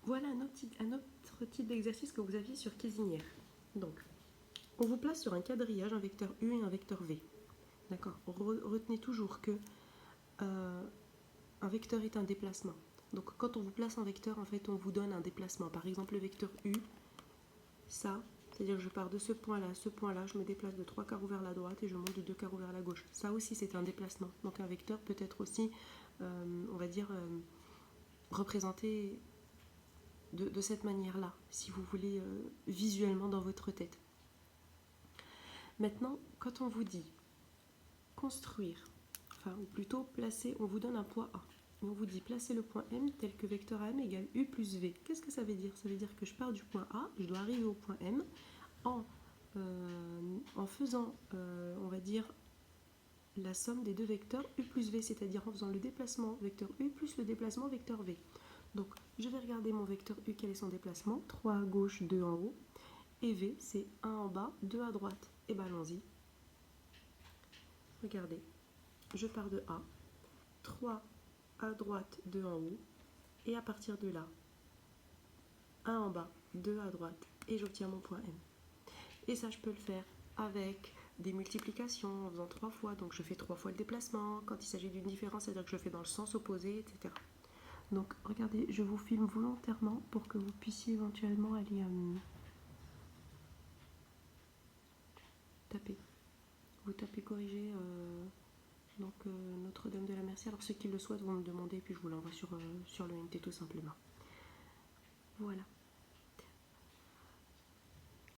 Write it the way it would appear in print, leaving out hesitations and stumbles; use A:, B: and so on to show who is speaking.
A: Voilà un autre type d'exercice que vous aviez sur Cuisinière. Donc, on vous place sur un quadrillage un vecteur U et un vecteur V. D'accord. Retenez toujours que un vecteur est un déplacement. Donc, quand on vous place un vecteur, en fait, on vous donne un déplacement. Par exemple, le vecteur U, ça, c'est-à-dire que je pars de ce point-là à ce point-là, je me déplace de 3 carreaux vers la droite et je monte de 2 carreaux vers la gauche. Ça aussi, c'est un déplacement. Donc, un vecteur peut être aussi, on va dire, représenté de cette manière-là, si vous voulez, visuellement dans votre tête. Maintenant, quand on vous dit construire, enfin, ou plutôt placer, on vous donne un point A. Et on vous dit placer le point M tel que vecteur AM égale U plus V. Qu'est-ce que ça veut dire? Ça veut dire que je pars du point A, je dois arriver au point M en faisant, on va dire, la somme des deux vecteurs U plus V, c'est-à-dire en faisant le déplacement vecteur U plus le déplacement vecteur V. Donc, je vais regarder mon vecteur U, quel est son déplacement? 3 à gauche, 2 en haut. Et V, c'est 1 en bas, 2 à droite. Et bien, allons-y. Regardez, je pars de A, 3 à droite, 2 en haut. Et à partir de là, 1 en bas, 2 à droite. Et j'obtiens mon point M. Et ça, je peux le faire avec des multiplications en faisant 3 fois. Donc, je fais 3 fois le déplacement. Quand il s'agit d'une différence, c'est-à-dire que je le fais dans le sens opposé, etc. Donc, regardez, je vous filme volontairement pour que vous puissiez éventuellement aller taper. Vous tapez corriger Notre-Dame de la Merci. Alors, ceux qui le souhaitent vont me demander, puis je vous l'envoie sur le NT tout simplement. Voilà.